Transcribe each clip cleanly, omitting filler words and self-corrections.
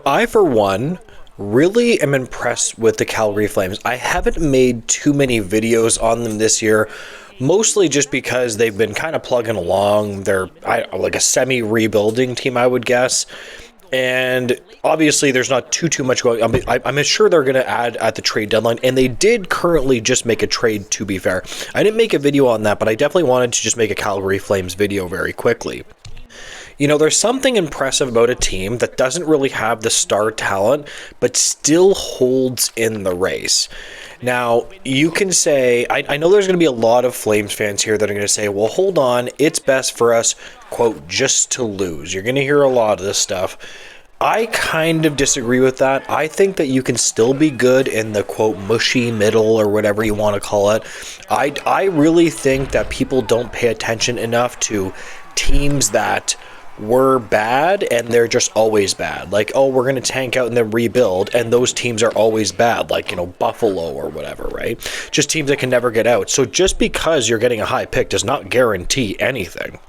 I, for one, really am impressed with the Calgary Flames. I haven't made too many videos on them this year, mostly just because they've been kind of plugging along. They're like a semi-rebuilding team, I would guess. And obviously, there's not too much going on. I'm sure they're going to add at the trade deadline, and they did currently just make a trade, to be fair. I didn't make a video on that, but I definitely wanted to just make a Calgary Flames video very quickly. There's something impressive about a team that doesn't really have the star talent, but still holds in the race. Now, you can say, I know there's going to be a lot of Flames fans here that are going to say, well, hold on, it's best for us, quote, just to lose. You're going to hear a lot of this stuff. I kind of disagree with that. I think that you can still be good in the, quote, mushy middle or whatever you want to call it. I really think that people don't pay attention enough to teams that were bad and they're just always bad. Like, oh, we're going to tank out and then rebuild, and those teams are always bad, like, Buffalo or whatever, right? Just teams that can never get out. So just because you're getting a high pick does not guarantee anything.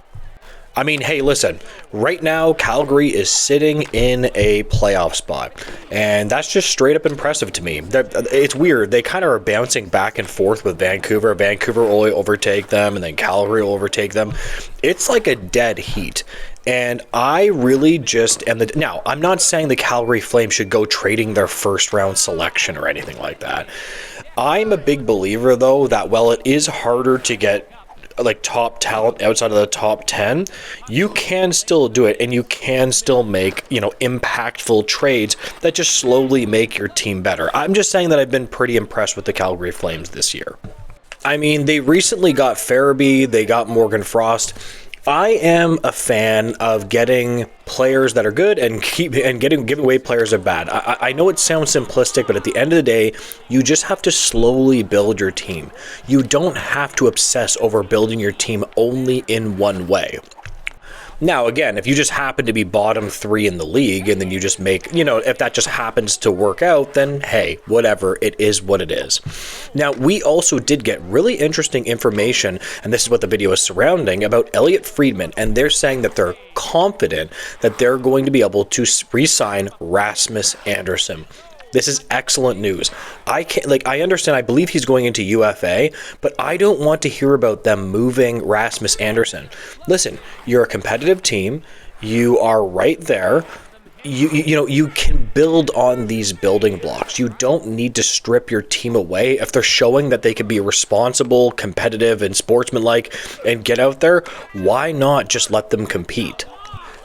I mean, hey, listen, right now, Calgary is sitting in a playoff spot, and that's just straight up impressive to me. It's weird. They kind of are bouncing back and forth with Vancouver. Vancouver will overtake them, and then Calgary will overtake them. It's like a dead heat. And I really just am now, I'm not saying the Calgary Flames should go trading their first round selection or anything like that. I'm a big believer, though, that while it is harder to get like top talent outside of the top 10, you can still do it, and you can still make, impactful trades that just slowly make your team better. I'm just saying that I've been pretty impressed with the Calgary Flames this year. I mean, they recently got Farabee, they got Morgan Frost. I am a fan of getting players that are good and giving away players that are bad. I know it sounds simplistic, but at the end of the day, you just have to slowly build your team. You don't have to obsess over building your team only in one way. Now, again, if you just happen to be bottom 3 in the league and then you just make, if that just happens to work out, then hey, whatever, it is what it is. Now, we also did get really interesting information, and this is what the video is surrounding, about Elliot Friedman, and they're saying that they're confident that they're going to be able to re-sign Rasmus Andersson. This is excellent news. I understand, I believe he's going into UFA, but I don't want to hear about them moving Rasmus Andersson. Listen, you're a competitive team. You are right there. You can build on these building blocks. You don't need to strip your team away. If they're showing that they can be responsible, competitive, and sportsmanlike and get out there, why not just let them compete?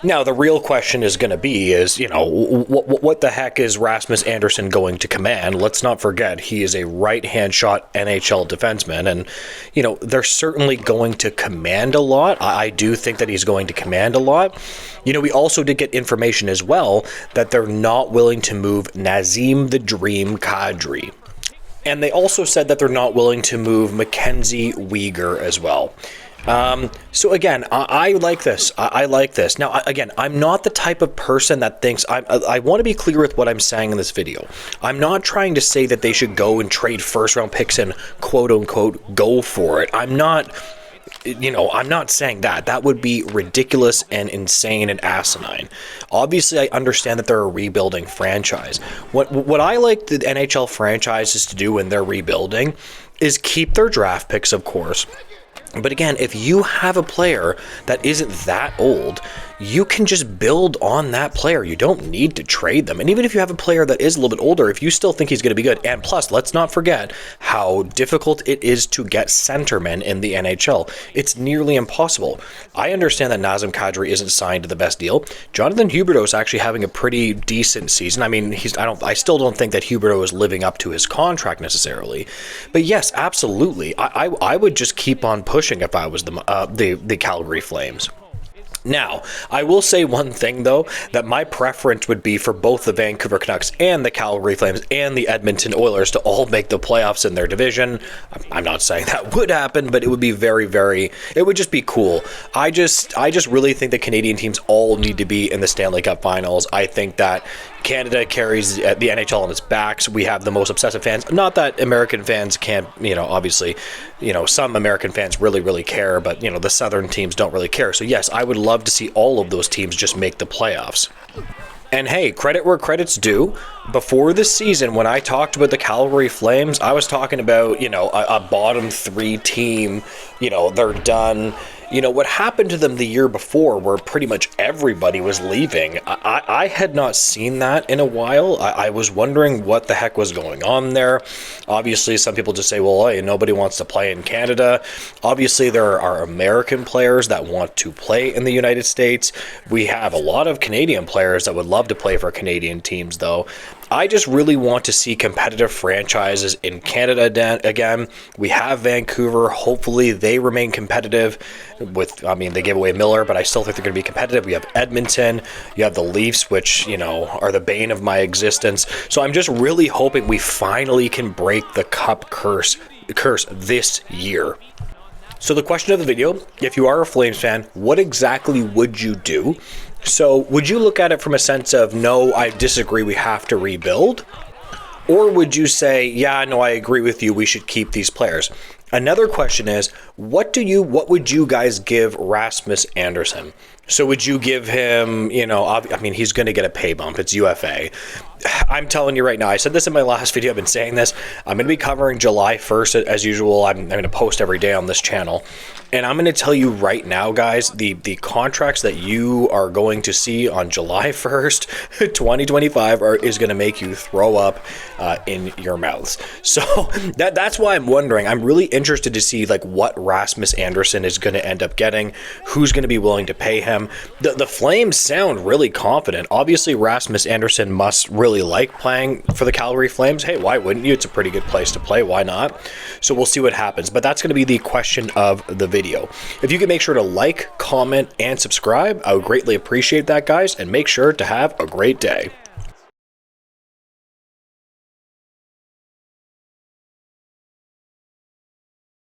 Now, the real question is going to be what the heck is Rasmus Andersson going to command? Let's not forget, he is a right-hand shot NHL defenseman, and, they're certainly going to command a lot. I do think that he's going to command a lot. We also did get information as well that they're not willing to move Nazem the Dream Kadri. And they also said that they're not willing to move Mackenzie Weegar as well. So again, I like this. I like this. Now, again, I'm not the type of person that thinks I want to be clear with what I'm saying in this video. I'm not trying to say that they should go and trade first round picks and quote unquote go for it. I'm not saying that. That would be ridiculous and insane and asinine. Obviously, I understand that they're a rebuilding franchise. What I like the NHL franchises to do when they're rebuilding is keep their draft picks, of course. But again, if you have a player that isn't that old, you can just build on that player. You don't need to trade them. And even if you have a player that is a little bit older, if you still think he's going to be good, and plus, let's not forget how difficult it is to get centermen in the NHL. It's nearly impossible. I understand that Nazem Kadri isn't signed to the best deal. Jonathan Huberdeau is actually having a pretty decent season. I mean, I still don't think that Huberdeau is living up to his contract necessarily. But yes, absolutely. I would just keep on pushing if I was the Calgary Flames. Now, I will say one thing, though, that my preference would be for both the Vancouver Canucks and the Calgary Flames and the Edmonton Oilers to all make the playoffs in their division. I'm not saying that would happen, but it would be it would just be cool. I just really think the Canadian teams all need to be in the Stanley Cup Finals. I think that Canada carries the NHL on its backs. We have the most obsessive fans. Not that American fans can't, obviously, some American fans really, really care, but, the Southern teams don't really care. So, yes, I would love to see all of those teams just make the playoffs. And hey, credit where credit's due. Before the season, when I talked about the Calgary Flames, I was talking about, a bottom 3 team, they're done. What happened to them the year before, where pretty much everybody was leaving, I had not seen that in a while. I was wondering what the heck was going on there. Obviously, some people just say, well, hey, nobody wants to play in Canada. Obviously, there are American players that want to play in the United States. We have a lot of Canadian players that would love to play for Canadian teams, though. I just really want to see competitive franchises in Canada again. We have Vancouver. Hopefully they remain competitive they gave away Miller, but I still think they're going to be competitive. We have Edmonton. You have the Leafs, which, are the bane of my existence. So I'm just really hoping we finally can break the cup curse this year. So the question of the video, if you are a Flames fan, what exactly would you do? So would you look at it from a sense of, no, I disagree, we have to rebuild? Or would you say, yeah, no, I agree with you, we should keep these players? Another question is, what would you guys give Rasmus Andersson? So would you give him, he's going to get a pay bump. It's UFA. I'm telling you right now, I said this in my last video, I've been saying this. I'm going to be covering July 1st as usual. I'm going to post every day on this channel. And I'm going to tell you right now, guys, the contracts that you are going to see on July 1st, 2025 is going to make you throw up in your mouths. So that's why I'm wondering. I'm really interested to see what Rasmus Andersson is going to end up getting, who's going to be willing to pay him. The Flames sound really confident. Obviously, Rasmus Andersson must really like playing for the Calgary Flames. Hey, why wouldn't you? It's a pretty good place to play. Why not? So we'll see what happens. But that's going to be the question of the video. If you can make sure to like, comment, and subscribe, I would greatly appreciate that, guys, and make sure to have a great day.